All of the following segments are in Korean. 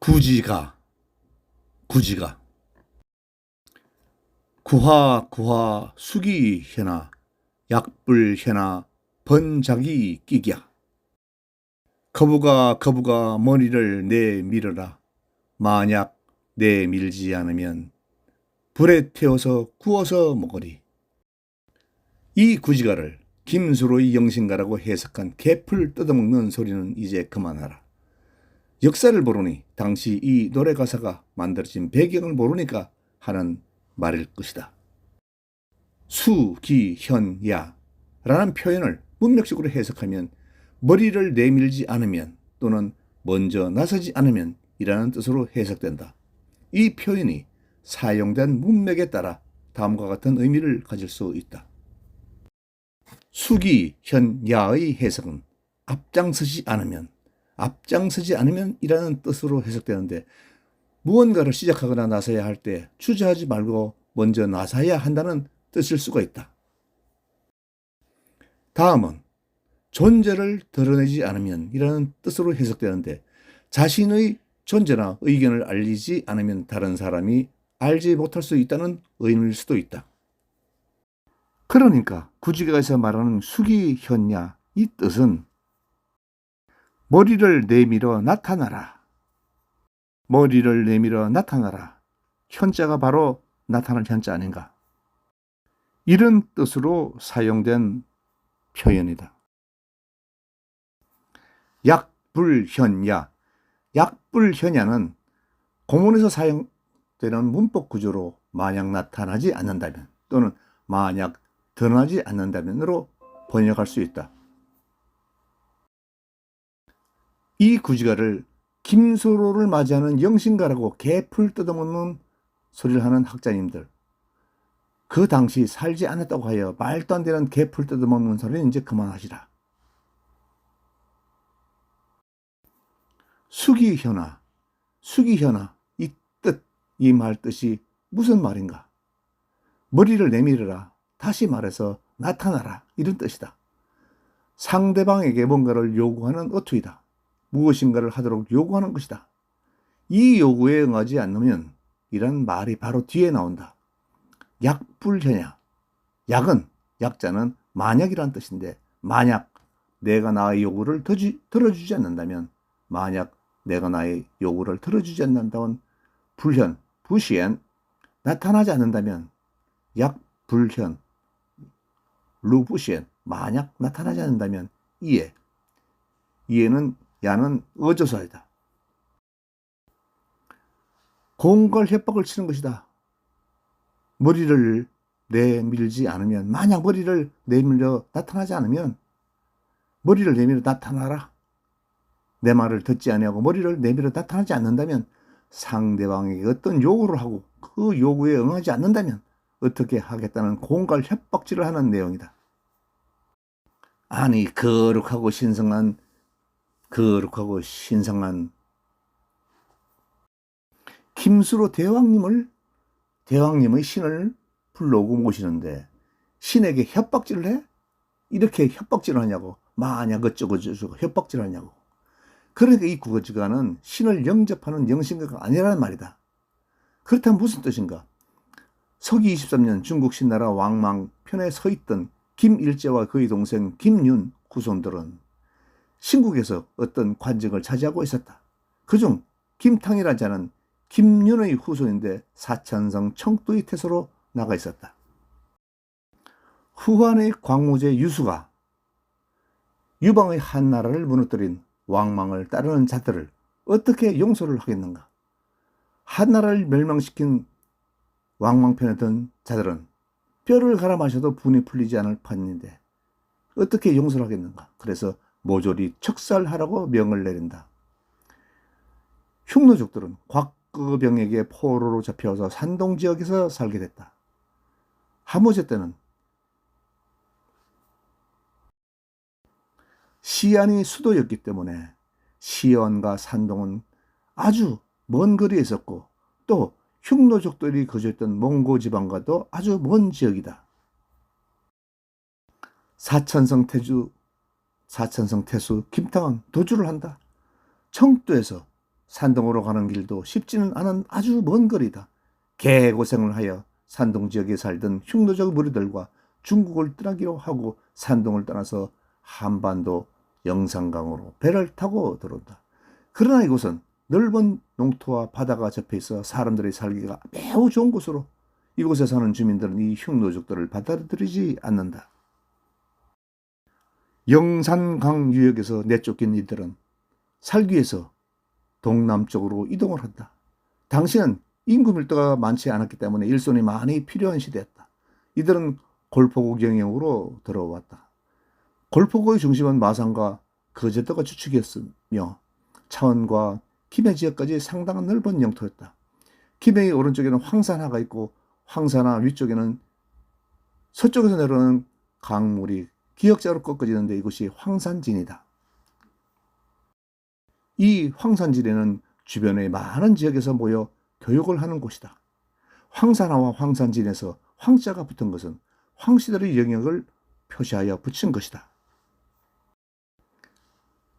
구지가 구하 수기현아 약불현아 번작이 끼기야. 거부가 머리를 내밀어라. 만약 내밀지 않으면 불에 태워서 구워서 먹으리. 이 구지가를 김수로의 영신가라고 해석한 개풀 뜯어먹는 소리는 이제 그만하라. 역사를 모르니 당시 이 노래 가사가 만들어진 배경을 모르니까 하는 말일 것이다. 수기현야 라는 표현을 문맥적으로 해석하면 머리를 내밀지 않으면 또는 먼저 나서지 않으면 이라는 뜻으로 해석된다. 이 표현이 사용된 문맥에 따라 다음과 같은 의미를 가질 수 있다. 수기현야의 해석은 앞장서지 않으면 이라는 뜻으로 해석되는데, 무언가를 시작하거나 나서야 할 때 주저하지 말고 먼저 나서야 한다는 뜻일 수가 있다. 다음은 존재를 드러내지 않으면 이라는 뜻으로 해석되는데, 자신의 존재나 의견을 알리지 않으면 다른 사람이 알지 못할 수 있다는 의미일 수도 있다. 그러니까 구지가에서 말하는 수기현야, 이 뜻은 머리를 내밀어 나타나라. 머리를 내밀어 나타나라. 현자가 바로 나타날 현자 아닌가. 이런 뜻으로 사용된 표현이다. 약불현야. 약불현야는 고문에서 사용되는 문법 구조로 만약 나타나지 않는다면 또는 만약 드러나지 않는다면으로 번역할 수 있다. 이 구지가를 김수로를 맞이하는 영신가라고 개풀 뜯어먹는 소리를 하는 학자님들, 그 당시 살지 않았다고 하여 말도 안 되는 개풀 뜯어먹는 소리는 이제 그만하시라. 수기현아, 이 뜻, 이 말 뜻이 무슨 말인가? 머리를 내밀어라, 다시 말해서 나타나라, 이런 뜻이다. 상대방에게 뭔가를 요구하는 어투이다. 무엇인가를 하도록 요구하는 것이다. 이 요구에 응하지 않으면 이란 말이 바로 뒤에 나온다. 약불현야. 약자는 만약이란 뜻인데, 만약 내가 나의 요구를 들어주지 않는다면, 만약 내가 나의 요구를 들어주지 않는다면, 부시엔, 나타나지 않는다면, 약불현, 루부시엔, 만약 나타나지 않는다면, 이에는 야는 어조사이다. 공갈 협박을 치는 것이다. 머리를 내밀지 않으면, 만약 머리를 내밀려 나타나지 않으면 머리를 내밀어 나타나라. 내 말을 듣지 아니하고 머리를 내밀어 나타나지 않는다면, 상대방에게 어떤 요구를 하고 그 요구에 응하지 않는다면 어떻게 하겠다는 공갈 협박질을 하는 내용이다. 아니, 거룩하고 신성한 김수로 대왕님의 신을 불러오고 모시는데 신에게 협박질을 해? 이렇게 협박질을 하냐고. 만약 어쩌고 협박질을 하냐고. 그러니까 이 구지가는 신을 영접하는 영신가가 아니라는 말이다. 그렇다면 무슨 뜻인가? 서기 23년 중국 신나라 왕망 편에 서 있던 김일제와 그의 동생 김윤 후손들은 신국에서 어떤 관직을 차지하고 있었다. 그중 김탕이라는 자는 김윤의 후손인데 사천성 청두의 태소로 나가 있었다. 후한의 광무제 유수가 유방의 한나라를 무너뜨린 왕망을 따르는 자들을 어떻게 용서를 하겠는가? 한나라를 멸망시킨 왕망편에 든 자들은 뼈를 갈아 마셔도 분이 풀리지 않을 판인데 어떻게 용서를 하겠는가? 그래서 모조리 척살하라고 명을 내린다. 흉노족들은 곽거병에게 포로로 잡혀서 산동 지역에서 살게 됐다. 하모제 때는 시안이 수도였기 때문에 시안과 산동은 아주 먼 거리에 있었고, 또 흉노족들이 거주했던 몽고 지방과도 아주 먼 지역이다. 사천성 태수 김탕은 도주를 한다. 청두에서 산동으로 가는 길도 쉽지는 않은 아주 먼 거리다. 개고생을 하여 산동 지역에 살던 흉노족 무리들과 중국을 떠나기로 하고 산동을 떠나서 한반도 영산강으로 배를 타고 들어온다. 그러나 이곳은 넓은 농토와 바다가 접해 있어 사람들의 살기가 매우 좋은 곳으로 이곳에 사는 주민들은 이 흉노족들을 받아들이지 않는다. 영산강 유역에서 내쫓긴 이들은 살기 위해서 동남쪽으로 이동을 한다. 당시는 인구 밀도가 많지 않았기 때문에 일손이 많이 필요한 시대였다. 이들은 골포구 경영으로 들어왔다. 골포구의 중심은 마산과 거제도가 주축이었으며 차원과 김해 지역까지 상당한 넓은 영토였다. 김해의 오른쪽에는 황산하가 있고 황산하 위쪽에는 서쪽에서 내려오는 강물이 기역자로 꺾어지는데 이곳이 황산진이다. 이 황산진에는 주변의 많은 지역에서 모여 교육을 하는 곳이다. 황산하와 황산진에서 황자가 붙은 것은 황씨들의 영역을 표시하여 붙인 것이다.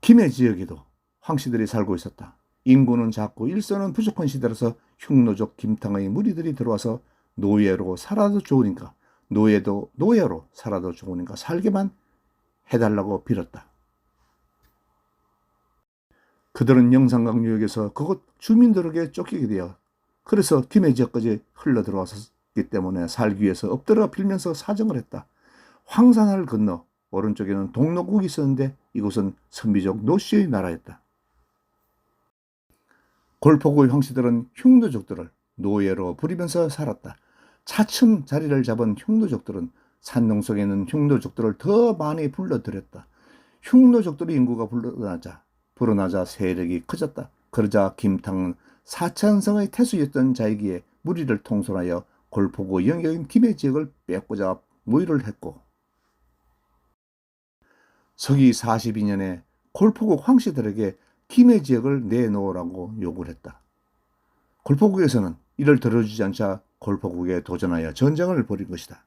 김해 지역에도 황씨들이 살고 있었다. 인구는 작고 일손은 부족한 시대라서 흉노족 김탕의 무리들이 들어와서 노예로 살아도 좋으니까 노예로 살아도 좋으니까 살게만 해달라고 빌었다. 그들은 영산강 유역에서 그곳 주민들에게 쫓기게 되어 그래서 김해 지역까지 흘러 들어왔기 때문에 살기 위해서 엎드려 빌면서 사정을 했다. 황산을 건너 오른쪽에는 동로국이 있었는데 이곳은 선비족 노씨의 나라였다. 골포구의 황씨들은 흉노족들을 노예로 부리면서 살았다. 차츰 자리를 잡은 흉노족들은 산동 속에 있는 흉노족들을 더 많이 불러들였다. 흉노족들의 인구가 불어나자 세력이 커졌다. 그러자 김탕은 사천성의 태수였던 자이기에 무리를 통솔하여 골포구 영역인 김해 지역을 뺏고자 모의를 했고 서기 42년에 골포구 황씨들에게 김해 지역을 내놓으라고 요구를 했다. 골포국에서는 이를 들어주지 않자 골포국에 도전하여 전쟁을 벌인 것이다.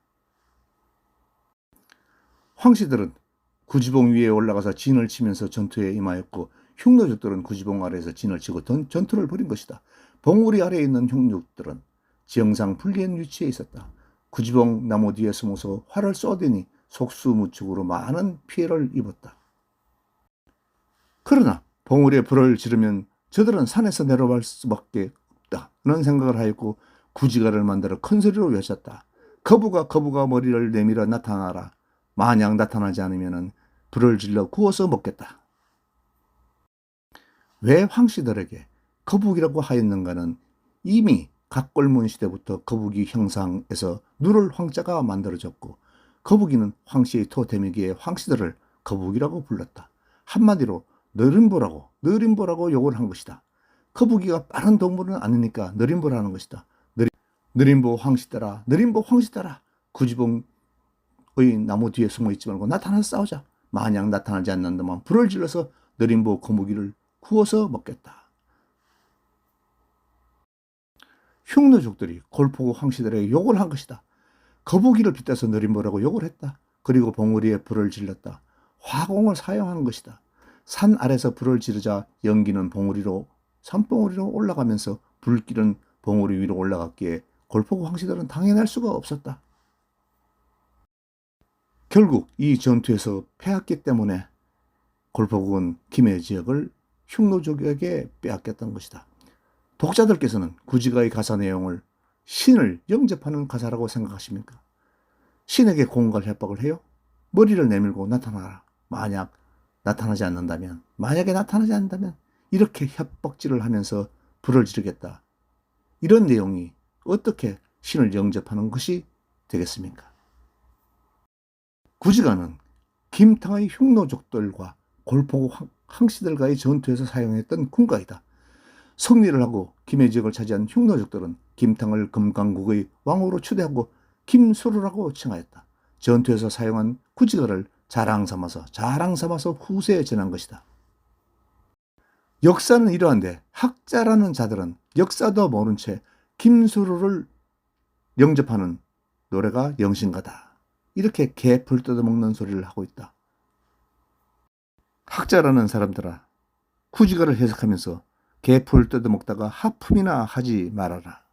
황씨들은 구지봉 위에 올라가서 진을 치면서 전투에 임하였고 흉노족들은 구지봉 아래에서 진을 치고 전투를 벌인 것이다. 봉우리 아래에 있는 흉노족들은 지형상 불리한 위치에 있었다. 구지봉 나무 뒤에 숨어서 활을 쏘더니 속수무책으로 많은 피해를 입었다. 그러나 봉우리에 불을 지르면 저들은 산에서 내려갈 수밖에 없다는 생각을 하였고 구지가를 만들어 큰 소리로 외쳤다. 거부가 머리를 내밀어 나타나라. 만약 나타나지 않으면 불을 질러 구워서 먹겠다. 왜 황씨들에게 거북이라고 하였는가는 이미 각골문 시대부터 거북이 형상에서 누를 황자가 만들어졌고 거북이는 황씨의 토템이기에 황씨들을 거북이라고 불렀다. 한마디로 느림보라고 욕을 한 것이다. 거북이가 빠른 동물은 아니니까 느림보라는 것이다. 느림보 황씨따라 구지봉의 나무 뒤에 숨어있지 말고 나타나서 싸우자. 만약 나타나지 않는다면 불을 질러서 느림보 거북이를 구워서 먹겠다. 흉노족들이 골포구 황씨들에게 욕을 한 것이다. 거북이를 빗대서 느림보라고 욕을 했다. 그리고 봉우리에 불을 질렀다. 화공을 사용한 것이다. 산 아래서 불을 지르자 연기는 산봉우리로 올라가면서 불길은 봉우리 위로 올라갔기에 골포구 황씨들은 당해낼 수가 없었다. 결국 이 전투에서 패했기 때문에 골포국은 김해 지역을 흉노족에게 빼앗겼던 것이다. 독자들께서는 구지가의 가사 내용을 신을 영접하는 가사라고 생각하십니까? 신에게 공갈 협박을 해요? 머리를 내밀고 나타나라. 만약에 나타나지 않는다면 이렇게 협박질을 하면서 불을 지르겠다. 이런 내용이 어떻게 신을 영접하는 것이 되겠습니까? 구지가는 김탕의 흉노족들과 골포구 황씨들과의 전투에서 사용했던 군가이다. 승리를 하고 김해 지역을 차지한 흉노족들은 김탕을 금강국의 왕으로 추대하고 김수루라고 칭하였다. 전투에서 사용한 구지가를 자랑 삼아서 후세에 전한 것이다. 역사는 이러한데 학자라는 자들은 역사도 모른 채 김수루를 영접하는 노래가 영신가다. 이렇게 개풀 뜯어먹는 소리를 하고 있다. 학자라는 사람들아, 구지가를 해석하면서 개풀 뜯어먹다가 하품이나 하지 말아라.